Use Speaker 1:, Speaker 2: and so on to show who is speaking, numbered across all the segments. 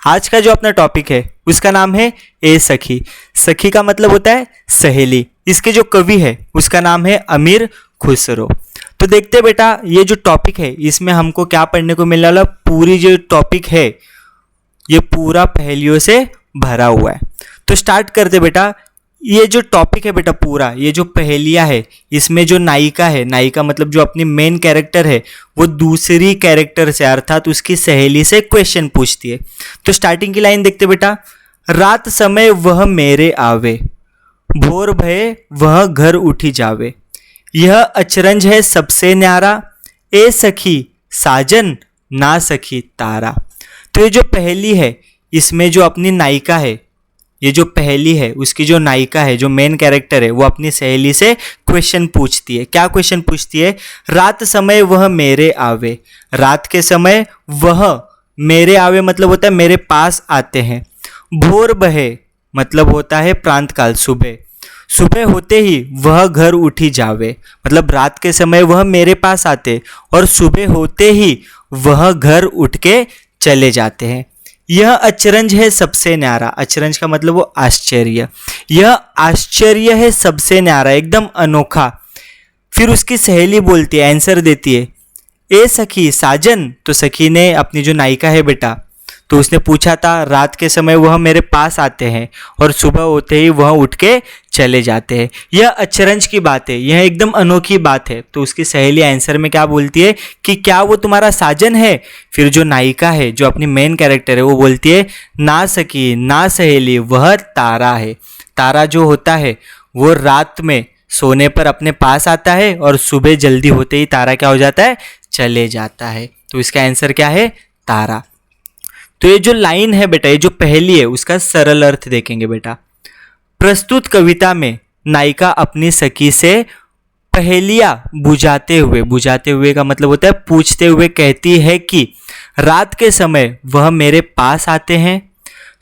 Speaker 1: आज का जो अपना टॉपिक है उसका नाम है ए सखी। सखी का मतलब होता है सहेली। इसके जो कवि है उसका नाम है अमीर खुसरो। तो देखते बेटा ये जो टॉपिक है इसमें हमको क्या पढ़ने को मिलने वाला। पूरी जो टॉपिक है ये पूरा पहेलियों से भरा हुआ है। तो स्टार्ट करते बेटा। ये जो टॉपिक है बेटा पूरा, ये जो पहेलियाँ है, इसमें जो नायिका है, नायिका मतलब जो अपनी मेन कैरेक्टर है, वो दूसरी कैरेक्टर से अर्थात उसकी सहेली से क्वेश्चन पूछती है। तो स्टार्टिंग की लाइन देखते बेटा। रात समय वह मेरे आवे, भोर भये वह घर उठी जावे, यह अचरज है सबसे न्यारा, ए सखी साजन ना सखी तारा। तो ये जो पहेली है इसमें जो अपनी नायिका है, ये जो पहेली है उसकी जो नायिका है, जो मेन कैरेक्टर है, वो अपनी सहेली से क्वेश्चन पूछती है। क्या क्वेश्चन पूछती है? रात समय वह मेरे आवे, रात के समय वह मेरे आवे मतलब होता है मेरे पास आते हैं। भोर बहे मतलब होता है प्रांत काल, सुबह। सुबह होते ही वह घर उठी जावे मतलब रात के समय वह मेरे पास आते और सुबह होते ही वह घर उठ के चले जाते हैं। यह अचरज है सबसे न्यारा, अचरज का मतलब वो आश्चर्य, यह आश्चर्य है सबसे न्यारा, एकदम अनोखा। फिर उसकी सहेली बोलती है, आंसर देती है, ए सखी साजन। तो सखी ने अपनी जो नायिका है बेटा, तो उसने पूछा था रात के समय वह मेरे पास आते हैं और सुबह होते ही वह उठ के चले जाते हैं। यह अचरज की बात है, यह एकदम अनोखी बात है। तो उसकी सहेली आंसर में क्या बोलती है कि क्या वो तुम्हारा साजन है? फिर जो नायिका है, जो अपनी मेन कैरेक्टर है, वो बोलती है, ना सखी ना सहेली वह तारा है। तारा जो होता है वो रात में सोने पर अपने पास आता है और सुबह जल्दी होते ही तारा क्या हो जाता है? चले जाता है। तो इसका आंसर क्या है? तारा। तो ये जो लाइन है बेटा, ये जो पहेली है, उसका सरल अर्थ देखेंगे बेटा। प्रस्तुत कविता में नायिका अपनी सखी से पहेलियां बुझाते हुए का मतलब होता है पूछते हुए कहती है कि रात के समय वह मेरे पास आते हैं,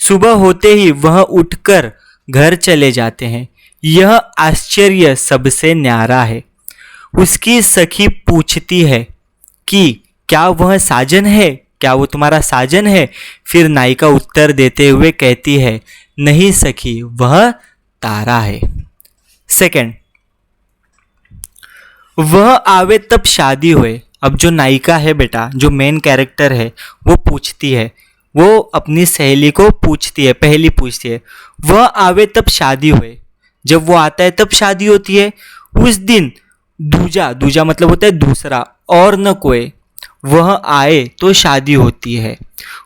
Speaker 1: सुबह होते ही वह उठकर घर चले जाते हैं, यह आश्चर्य सबसे न्यारा है। उसकी सखी पूछती है कि क्या वह साजन है, क्या वो तुम्हारा साजन है? फिर नायिका उत्तर देते हुए कहती है, नहीं सखी वह तारा है। सेकंड, वह आवे तब शादी हुए। अब जो नायिका है बेटा, जो मेन कैरेक्टर है, वो पूछती है, वो अपनी सहेली को पूछती है, पहेली पूछती है, वह आवे तब शादी हुए, जब वो आता है तब शादी होती है। उस दिन दूजा, दूजा मतलब होता है दूसरा, और न कोई, वह आए तो शादी होती है।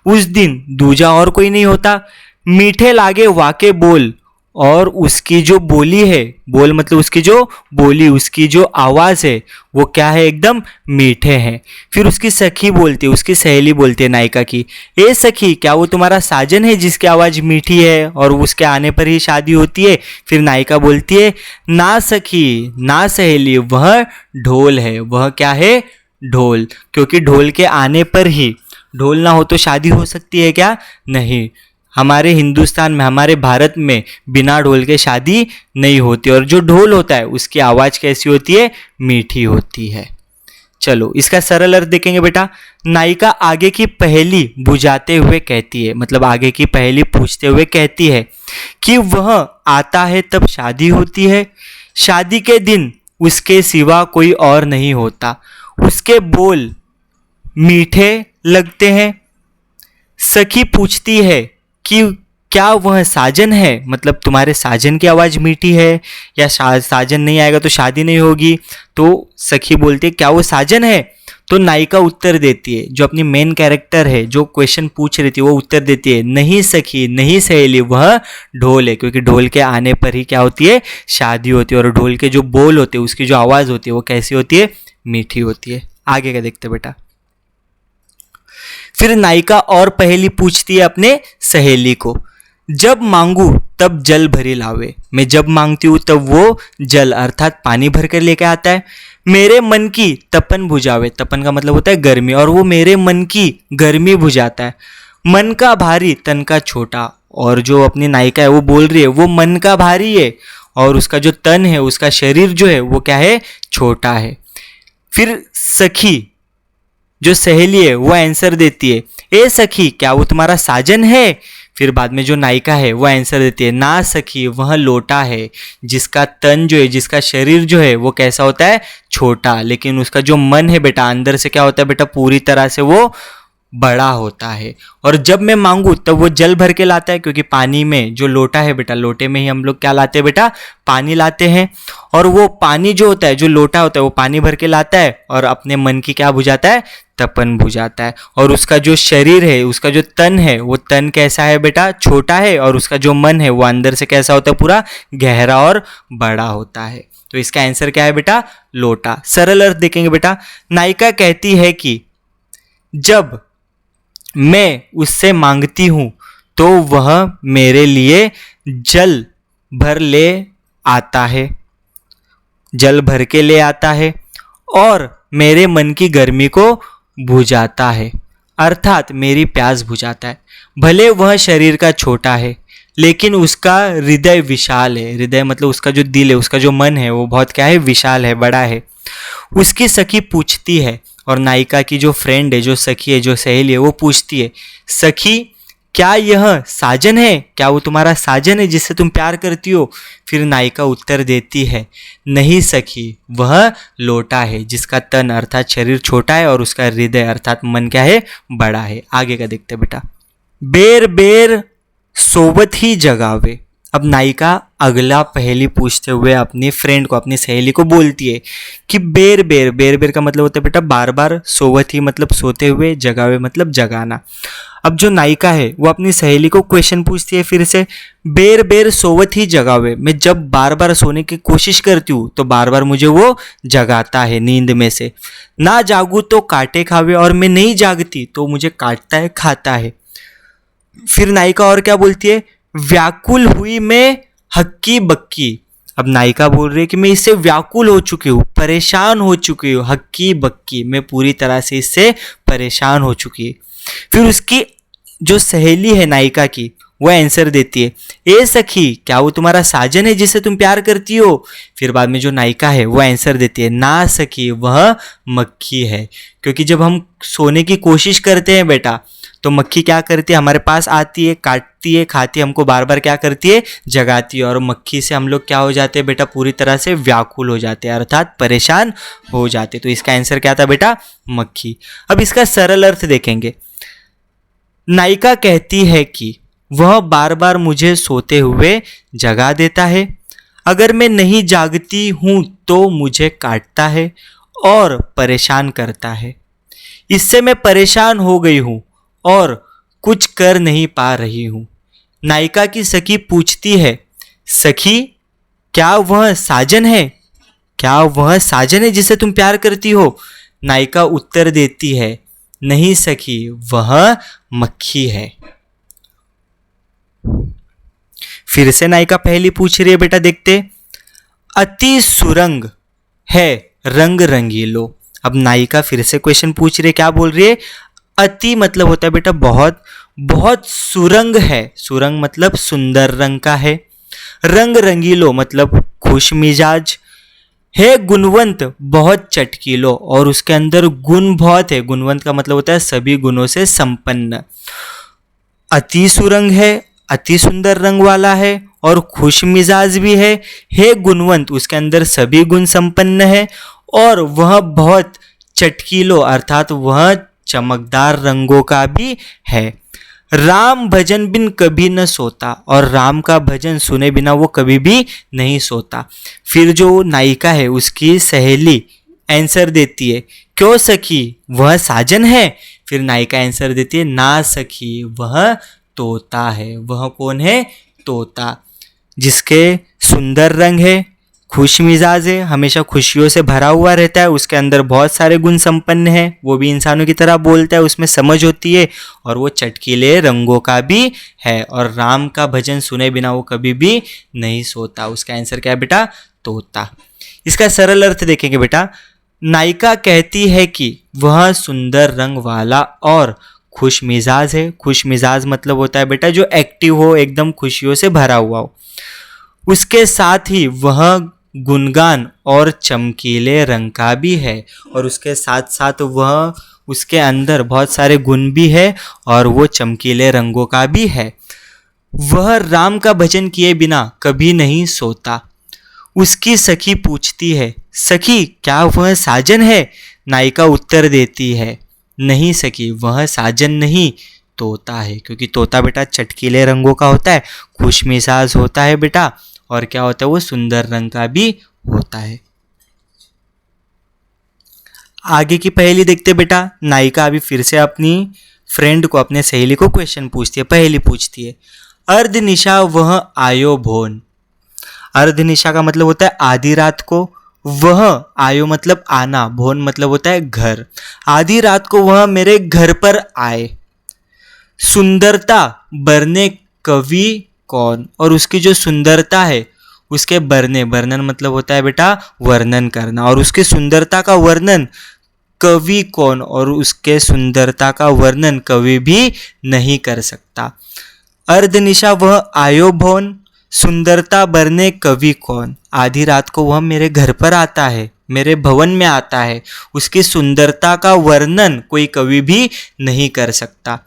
Speaker 1: उस दिन दूजा और कोई नहीं होता। मीठे लागे वाके बोल, और उसकी जो बोली है, बोल मतलब उसकी जो बोली, उसकी जो आवाज़ है, वो क्या है? एकदम मीठे हैं। फिर उसकी सखी बोलती है, उसकी सहेली बोलती है नायिका की, ए सखी क्या वो तुम्हारा साजन है जिसकी आवाज़ मीठी है और उसके आने पर ही शादी होती है? फिर नायिका बोलती है, ना सखी ना सहेली वह ढोल है। वह क्या है? ढोल। क्योंकि ढोल के आने पर ही, ढोल ना हो तो शादी हो सकती है क्या? नहीं। हमारे हिंदुस्तान में, हमारे भारत में बिना ढोल के शादी नहीं होती। और जो ढोल होता है उसकी आवाज़ कैसी होती है? मीठी होती है। चलो इसका सरल अर्थ देखेंगे बेटा। नायिका आगे की पहेली बुझाते हुए कहती है, मतलब आगे की पहेली पूछते हुए कहती है कि वह आता है तब शादी होती है, शादी के दिन उसके सिवा कोई और नहीं होता, उसके बोल मीठे लगते हैं। सखी पूछती है कि क्या वह साजन है, मतलब तुम्हारे साजन की आवाज़ मीठी है, या साजन नहीं आएगा तो शादी नहीं होगी। तो सखी बोलती है, क्या वो साजन है? तो नायिका उत्तर देती है, जो अपनी मेन कैरेक्टर है, जो क्वेश्चन पूछ रही थी, वो उत्तर देती है, नहीं सखी नहीं सहेली वह ढोल है। क्योंकि ढोल के आने पर ही क्या होती है? शादी होती है। और ढोल के जो बोल होते हैं, उसकी जो आवाज़ होती है, वो कैसी होती है? मीठी होती है। आगे का देखते बेटा। फिर नायिका और पहेली पूछती है अपने सहेली को, जब मांगू तब जल भरी लावे। मैं जब मांगती हूँ तब वो जल अर्थात पानी भर कर लेके आता है। मेरे मन की तपन बुझावे, तपन का मतलब होता है गर्मी, और वो मेरे मन की गर्मी बुझाता है। मन का भारी तन का छोटा, और जो अपनी नायिका है वो बोल रही है वो मन का भारी है और उसका जो तन है, उसका शरीर जो है वो क्या है? छोटा है। फिर सखी जो सहेली है वो आंसर देती है, ए सखी क्या वो तुम्हारा साजन है। फिर बाद में जो नायिका है वो आंसर देती है, ना सखी वह लोटा है जिसका तन जो है, जिसका शरीर जो है वो कैसा होता है, छोटा, लेकिन उसका जो मन है बेटा अंदर से क्या होता है बेटा, पूरी तरह से वो बड़ा होता है। और जब मैं मांगू तब वो जल भर के लाता है, क्योंकि पानी में जो लोटा है बेटा, लोटे में ही हम लोग क्या लाते हैं बेटा, पानी लाते हैं। और वो पानी जो होता है, जो लोटा होता है, वो पानी भर के लाता है और अपने मन की क्या बुझाता है, तपन बुझाता है। और उसका जो शरीर है, उसका जो तन है, वो तन कैसा है बेटा, छोटा है। और उसका जो मन है वो अंदर से कैसा होता है, पूरा गहरा और बड़ा होता है। तो इसका आंसर क्या है बेटा, लोटा। सरल अर्थ देखेंगे बेटा, नायिका कहती है कि जब मैं उससे मांगती हूं तो वह मेरे लिए जल भर ले आता है, जल भर के ले आता है और मेरे मन की गर्मी को बुझाता है, अर्थात मेरी प्यास बुझाता है। भले वह शरीर का छोटा है लेकिन उसका हृदय विशाल है। हृदय मतलब उसका जो दिल है, उसका जो मन है वो बहुत क्या है, विशाल है, बड़ा है। उसकी सखी पूछती है, और नायिका की जो फ्रेंड है, जो सखी है, जो सहेली है, वो पूछती है, सखी क्या यह साजन है, क्या वो तुम्हारा साजन है जिससे तुम प्यार करती हो। फिर नायिका उत्तर देती है, नहीं सखी वह लोटा है जिसका तन अर्थात शरीर छोटा है और उसका हृदय अर्थात मन क्या है, बड़ा है। आगे का देखते बेटा, बेर बेर सोवत ही जगावे। अब नायिका अगला पहेली पूछते हुए अपनी फ्रेंड को, अपनी सहेली को बोलती है कि बेर बेर, बेर बेर का मतलब होता है बेटा बार बार, सोवत ही मतलब सोते हुए, जगावे मतलब जगाना। अब जो नायिका है वो अपनी सहेली को क्वेश्चन पूछती है फिर से, बेर बेर सोवत ही जगावे, मैं जब बार बार सोने की कोशिश करती हूँ तो बार बार मुझे वो जगाता है नींद में से। ना जागू तो काटे खावे, और मैं नहीं जागती तो मुझे काटता है, खाता है। फिर नायिका और क्या बोलती है, व्याकुल हुई मैं हक्की बक्की। अब नायिका बोल रही है कि मैं इससे व्याकुल हो चुकी हूँ, परेशान हो चुकी हूँ, हक्की बक्की, मैं पूरी तरह से इससे परेशान हो चुकी है। फिर उसकी जो सहेली है नायिका की, वो आंसर देती है, ए सखी क्या वो तुम्हारा साजन है जिससे तुम प्यार करती हो। फिर बाद में जो नायिका है वो आंसर देती है, ना सखी वह मक्खी है। क्योंकि जब हम सोने की कोशिश करते हैं बेटा तो मक्खी क्या करती है, हमारे पास आती है, काटती है, खाती है, हमको बार बार क्या करती है, जगाती है। और मक्खी से हम लोग क्या हो जाते हैं बेटा, पूरी तरह से व्याकुल हो जाते हैं अर्थात परेशान हो जाते हैं। तो इसका आंसर क्या था बेटा, मक्खी। अब इसका सरल अर्थ देखेंगे, नायिका कहती है कि वह बार बार मुझे सोते हुए जगा देता है, अगर मैं नहीं जागती हूं तो मुझे काटता है और परेशान करता है। इससे मैं परेशान हो गई हूं और कुछ कर नहीं पा रही हूं। नायिका की सखी पूछती है, सखी क्या वह साजन है, क्या वह साजन है जिसे तुम प्यार करती हो। नायिका उत्तर देती है, नहीं सखी वह मक्खी है। फिर से नायिका पहली पूछ रही है बेटा, देखते, अति सुरंग है रंग रंगीलो। अब नायिका फिर से क्वेश्चन पूछ रही है, क्या बोल रही है, अति मतलब होता है बेटा बहुत, बहुत सुरंग है, सुरंग मतलब सुंदर रंग का है, रंग रंगीलो मतलब खुश मिजाज है, गुणवंत बहुत चटकीलो, और उसके अंदर गुण बहुत है, गुणवंत का मतलब होता है सभी गुणों से संपन्न। अति सुरंग है, अति सुंदर रंग वाला है और खुश मिजाज भी है गुणवंत, उसके अंदर सभी गुण संपन्न है, और वह बहुत चटकीलो अर्थात वह चमकदार रंगों का भी है। राम भजन बिन कभी न सोता, और राम का भजन सुने बिना वो कभी भी नहीं सोता। फिर जो नायिका है उसकी सहेली आंसर देती है, क्यों सखी वह साजन है। फिर नायिका आंसर देती है, ना सखी वह तोता है। वह कौन है, तोता, जिसके सुंदर रंग है, खुश मिजाज है, हमेशा खुशियों से भरा हुआ रहता है, उसके अंदर बहुत सारे गुण संपन्न है, वो भी इंसानों की तरह बोलता है, उसमें समझ होती है, और वो चटकीले रंगों का भी है, और राम का भजन सुने बिना वो कभी भी नहीं सोता। उसका आंसर क्या है बेटा, तोता। इसका सरल अर्थ देखेंगे बेटा, नायिका कहती है कि वह सुंदर रंग वाला और खुश मिजाज है। खुश मिजाज मतलब होता है बेटा जो एक्टिव हो, एकदम खुशियों से भरा हुआ हो। उसके साथ ही वह गुणगान और चमकीले रंग का भी है, और उसके साथ साथ वह उसके अंदर बहुत सारे गुण भी है और वो चमकीले रंगों का भी है। वह राम का भजन किए बिना कभी नहीं सोता। उसकी सखी पूछती है, सखी क्या वह साजन है? नायिका उत्तर देती है, नहीं सखी, वह साजन नहीं, तोता है। क्योंकि तोता बेटा चटकीले रंगों का होता है, खुश मिजाज होता है बेटा, और क्या होता है, वो सुंदर रंग का भी होता है। आगे की पहेली देखते बेटा। नायिका अभी फिर से अपनी फ्रेंड को, अपने सहेली को क्वेश्चन पूछती है, पहेली पूछती है। अर्धनिशा वह आयो भोन। अर्धनिशा का मतलब होता है आधी रात को, वह आयो मतलब आना, भोन मतलब होता है घर। आधी रात को वह मेरे घर पर आए। सुंदरता बरने कवि कौन? और उसकी जो सुंदरता है उसके बरने, वर्णन मतलब होता है बेटा वर्णन करना, और उसकी सुंदरता का वर्णन कवि कौन? और उसके सुंदरता का वर्णन कवि भी नहीं कर सकता। अर्धनिशा वह आयो भवन, सुंदरता बरने कवि कौन? आधी रात को वह मेरे घर पर आता है, मेरे भवन में आता है, उसकी सुंदरता का वर्णन कोई कवि भी नहीं कर सकता।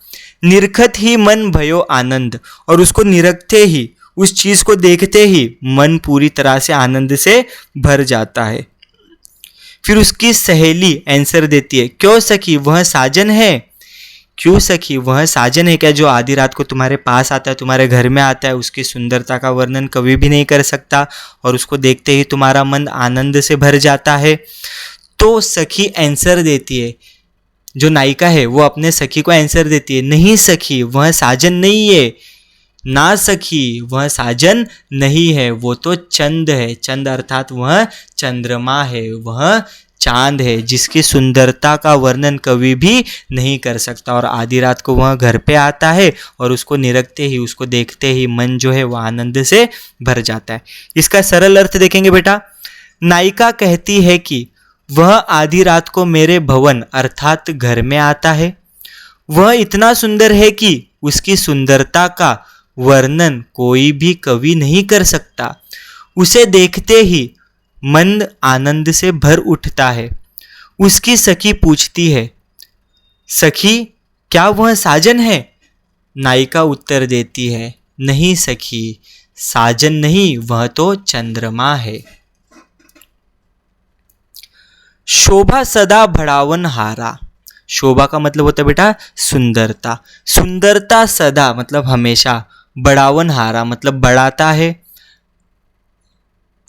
Speaker 1: निरखत ही मन भयो आनंद, और उसको निरखते ही, उस चीज को देखते ही मन पूरी तरह से आनंद से भर जाता है। फिर उसकी सहेली आंसर देती है, क्यों सखी वह साजन है? क्यों सखी वह साजन है क्या जो आधी रात को तुम्हारे पास आता है, तुम्हारे घर में आता है? उसकी सुंदरता का वर्णन कभी भी नहीं कर सकता, और उसको देखते ही तुम्हारा मन आनंद से भर जाता है। तो सखी आंसर देती है, जो नायिका है वो अपने सखी को आंसर देती है, नहीं सखी वह साजन नहीं है, ना सखी वह साजन नहीं है, वो तो चंद है। चंद अर्थात वह चंद्रमा है, वह चांद है, जिसकी सुंदरता का वर्णन कभी भी नहीं कर सकता। और आधी रात को वह घर पे आता है, और उसको निरखते ही, उसको देखते ही मन जो है वह आनंद से भर जाता है। इसका सरल अर्थ देखेंगे बेटा। नायिका कहती है कि वह आधी रात को मेरे भवन अर्थात घर में आता है। वह इतना सुंदर है कि उसकी सुंदरता का वर्णन कोई भी कवि नहीं कर सकता। उसे देखते ही मन आनंद से भर उठता है। उसकी सखी पूछती है, सखी क्या वह साजन है? नायिका उत्तर देती है, नहीं सखी, साजन नहीं, वह तो चंद्रमा है। शोभा सदा बढ़ावन हारा। शोभा का मतलब होता है बेटा सुंदरता। सुंदरता सदा मतलब हमेशा, बढ़ावन हारा मतलब बढ़ाता है।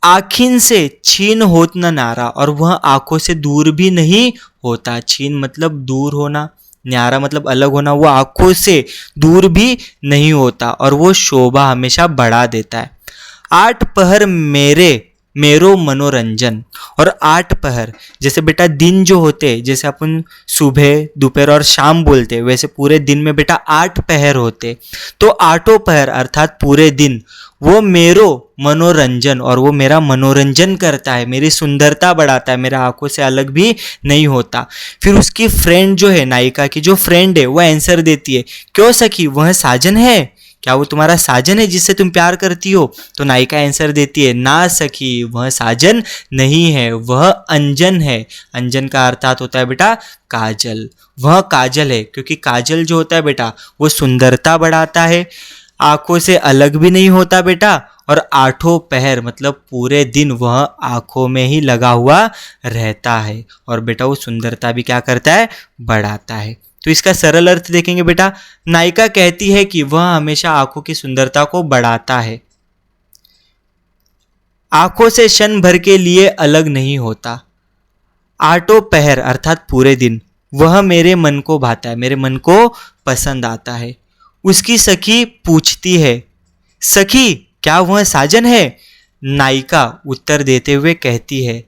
Speaker 1: आखिन से छीन होत न नारा, और वह आंखों से दूर भी नहीं होता। छीन मतलब दूर होना, न्यारा मतलब अलग होना, वो आंखों से दूर भी नहीं होता, और वो शोभा हमेशा बढ़ा देता है। 8 पहर मेरो मनोरंजन। और 8 पहर जैसे बेटा दिन जो होते हैं, जैसे अपन सुबह दोपहर और शाम बोलते हैं, वैसे पूरे दिन में बेटा 8 पहर होते। तो 8 पहर अर्थात पूरे दिन वो मेरो मनोरंजन, और वो मेरा मनोरंजन करता है, मेरी सुंदरता बढ़ाता है, मेरे आंखों से अलग भी नहीं होता। फिर उसकी फ्रेंड जो है, नायिका की जो फ्रेंड है, वो आंसर देती है, क्यों सखी वह साजन है? क्या वो तुम्हारा साजन है जिससे तुम प्यार करती हो? तो नायिका आंसर देती है, ना सखी वह साजन नहीं है, वह अंजन है। अंजन का अर्थात होता है बेटा काजल। वह काजल है, क्योंकि काजल जो होता है बेटा वो सुंदरता बढ़ाता है, आंखों से अलग भी नहीं होता बेटा, और 8 पहर मतलब पूरे दिन वह आंखों में ही लगा हुआ रहता है, और बेटा वो सुंदरता भी क्या करता है, बढ़ाता है। तो इसका सरल अर्थ देखेंगे बेटा। नायिका कहती है कि वह हमेशा आंखों की सुंदरता को बढ़ाता है, आंखों से क्षण भर के लिए अलग नहीं होता। 8 पहर अर्थात पूरे दिन वह मेरे मन को भाता है, मेरे मन को पसंद आता है। उसकी सखी पूछती है, सखी क्या वह साजन है? नायिका उत्तर देते हुए कहती है,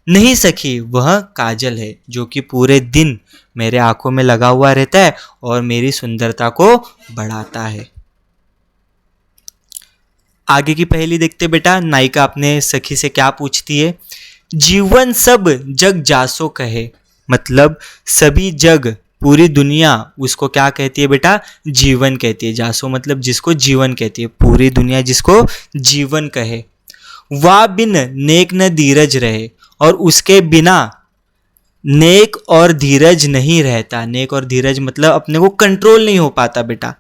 Speaker 1: नहीं सखी वह काजल है, जो कि पूरे दिन मेरे आंखों में लगा हुआ रहता है और मेरी सुंदरता को बढ़ाता है। आगे की पहेली देखते बेटा। नायिका अपने सखी से क्या पूछती है, जीवन सब जग जासो कहे, मतलब सभी जग, पूरी दुनिया उसको क्या कहती है बेटा, जीवन कहती है। जासो मतलब जिसको जीवन कहती है, पूरी दुनिया जिसको जीवन कहे। वा बिन नेक न धीरज रहे, और उसके बिना नेक और धीरज नहीं रहता। नेक और धीरज मतलब अपने को कंट्रोल नहीं हो पाता बेटा।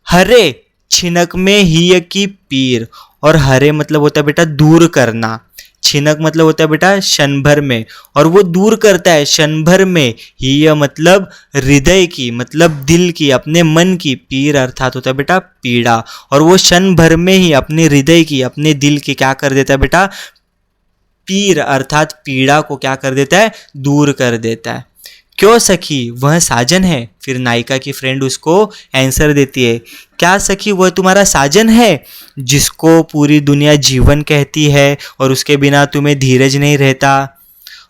Speaker 1: हरे छिनक में हिय की पीर, और हरे मतलब होता है बेटा दूर करना, छिनक मतलब होता है बेटा क्षण भर में, और वो दूर करता है क्षण भर में। हिय मतलब हृदय की, मतलब दिल की, अपने मन की, पीर अर्थात होता है बेटा पीड़ा, और वो क्षण भर में ही अपने हृदय की, अपने दिल की क्या कर देता है बेटा, पीर अर्थात पीड़ा को क्या कर देता है, दूर कर देता है। क्यों सखी वह साजन है। फिर नायिका की फ्रेंड उसको आंसर देती है, क्या सखी वह तुम्हारा साजन है जिसको पूरी दुनिया जीवन कहती है, और उसके बिना तुम्हें धीरज नहीं रहता,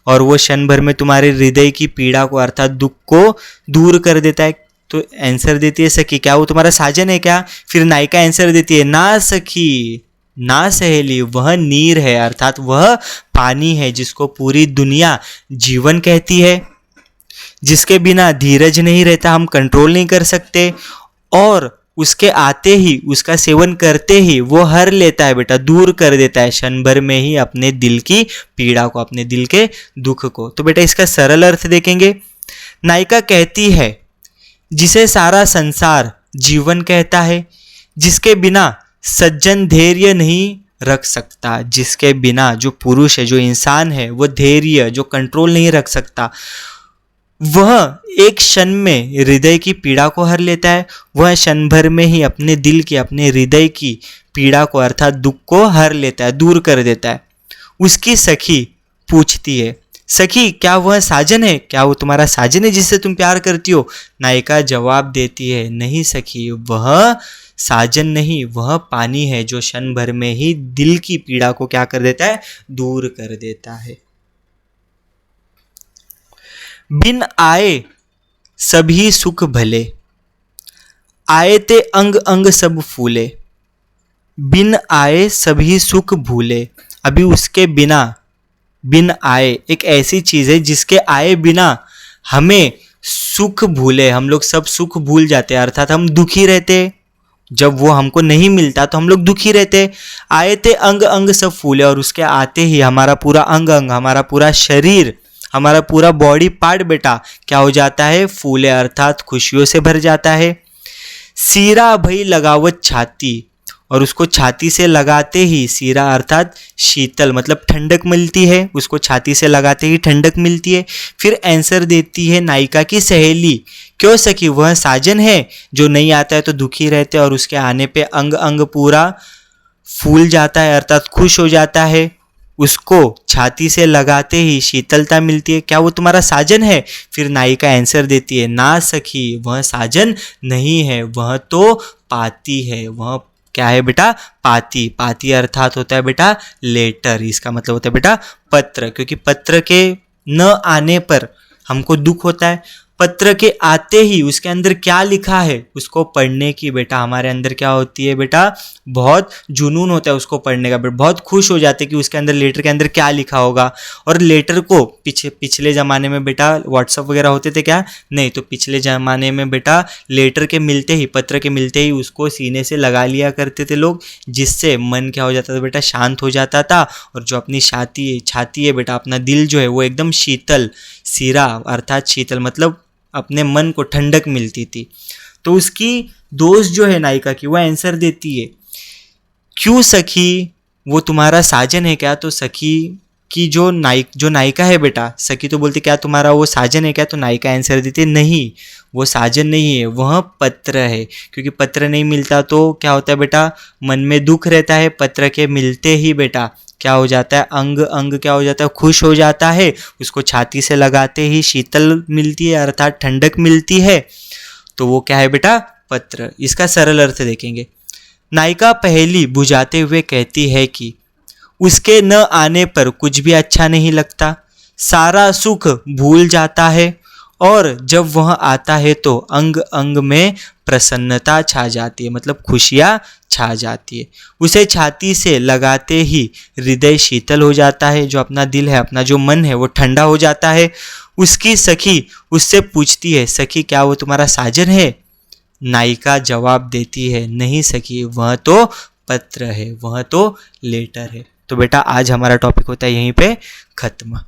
Speaker 1: और वो क्षण भर में तुम्हारे हृदय की पीड़ा को अर्थात दुख को दूर कर देता है। तो आंसर देती है सखी, क्या वो तुम्हारा साजन है क्या। फिर नायिका आंसर देती है, ना सखी ना सहेली, वह नीर है अर्थात वह पानी है जिसको पूरी दुनिया जीवन कहती है, जिसके बिना धीरज नहीं रहता, हम कंट्रोल नहीं कर सकते, और उसके आते ही, उसका सेवन करते ही वो हर लेता है बेटा, दूर कर देता है क्षण भर में ही अपने दिल की पीड़ा को, अपने दिल के दुख को। तो बेटा इसका सरल अर्थ देखेंगे। नायिका कहती है, जिसे सारा संसार जीवन कहता है, जिसके बिना सज्जन धैर्य नहीं रख सकता, जिसके बिना जो पुरुष है, जो इंसान है, वो धैर्य, जो कंट्रोल नहीं रख सकता, वह एक क्षण में हृदय की पीड़ा को हर लेता है, वह क्षण भर में ही अपने दिल की, अपने हृदय की पीड़ा को अर्थात दुख को हर लेता है, दूर कर देता है। उसकी सखी पूछती है, सखी क्या वह साजन है, क्या वो तुम्हारा साजन है जिससे तुम प्यार करती हो। नायिका जवाब देती है, नहीं सखी वह साजन नहीं, वह पानी है जो क्षण भर में ही दिल की पीड़ा को क्या कर देता है, दूर कर देता है। बिन आए सभी सुख भले, आए ते अंग अंग सब फूले। बिन आए सभी सुख भूले, अभी उसके बिना, बिन आए एक ऐसी चीज है जिसके आए बिना हमें सुख भूले, हम लोग सब सुख भूल जाते हैं, अर्थात हम दुखी रहते, जब वो हमको नहीं मिलता तो हम लोग दुखी रहते। आए थे अंग अंग सब फूले, और उसके आते ही हमारा पूरा अंग अंग, हमारा पूरा शरीर, हमारा पूरा बॉडी पार्ट बेटा क्या हो जाता है, फूले अर्थात खुशियों से भर जाता है। सीरा भई लगावत छाती, और उसको छाती से लगाते ही, सीरा अर्थात शीतल मतलब ठंडक मिलती है, उसको छाती से लगाते ही ठंडक मिलती है। फिर आंसर देती है नायिका की सहेली, क्यों सखी वह साजन है जो नहीं आता है तो दुखी रहते, और उसके आने पे अंग अंग पूरा फूल जाता है अर्थात खुश हो जाता है, उसको छाती से लगाते ही शीतलता मिलती है, क्या वो तुम्हारा साजन है। फिर नायिका आंसर देती है, ना सखी वह साजन नहीं है, वह तो पाती है। वह क्या है बेटा, पाती। पाती अर्थात होता है बेटा लेटर, इसका मतलब होता है बेटा पत्र, क्योंकि पत्र के न आने पर हमको दुख होता है, पत्र के आते ही उसके अंदर क्या लिखा है उसको पढ़ने की बेटा हमारे अंदर क्या होती है बेटा, बहुत जुनून होता है उसको पढ़ने का, बहुत खुश हो जाते हैं कि उसके अंदर लेटर के अंदर क्या लिखा होगा। और लेटर को पिछले ज़माने में बेटा व्हाट्सअप वगैरह होते थे क्या, नहीं, तो पिछले ज़माने में बेटा लेटर के मिलते ही, पत्र के मिलते ही उसको सीने से लगा लिया करते थे लोग, जिससे मन क्या हो जाता था बेटा, शांत हो जाता था, और जो अपनी छाती है बेटा, अपना दिल जो है वो एकदम शीतल, सीरा अर्थात शीतल मतलब अपने मन को ठंडक मिलती थी। तो उसकी दोस्त जो है नायिका की, वह आंसर देती है, क्यों सखी वो तुम्हारा साजन है क्या। तो सखी की जो नायिका है बेटा, सखी तो बोलती क्या तुम्हारा वो साजन है क्या, तो नायिका आंसर देती है, नहीं वो साजन नहीं है, वह पत्र है, क्योंकि पत्र नहीं मिलता तो क्या होता है बेटा, मन में दुख रहता है, पत्र के मिलते ही बेटा क्या हो जाता है, अंग अंग क्या हो जाता है, खुश हो जाता है, उसको छाती से लगाते ही शीतल मिलती है अर्थात ठंडक मिलती है, तो वो क्या है बेटा, पत्र। इसका सरल अर्थ देखेंगे। नायिका पहेली बुझाते हुए कहती है कि उसके न आने पर कुछ भी अच्छा नहीं लगता, सारा सुख भूल जाता है, और जब वह आता है तो अंग अंग में प्रसन्नता छा जाती है, मतलब खुशियाँ छा जाती है। उसे छाती से लगाते ही हृदय शीतल हो जाता है, जो अपना दिल है, अपना जो मन है वो ठंडा हो जाता है। उसकी सखी उससे पूछती है, सखी क्या वो तुम्हारा साजन है। नायिका जवाब देती है, नहीं सखी वह तो पत्र है, वह तो लेटर है। तो बेटा आज हमारा टॉपिक होता है यहीं पे खत्म।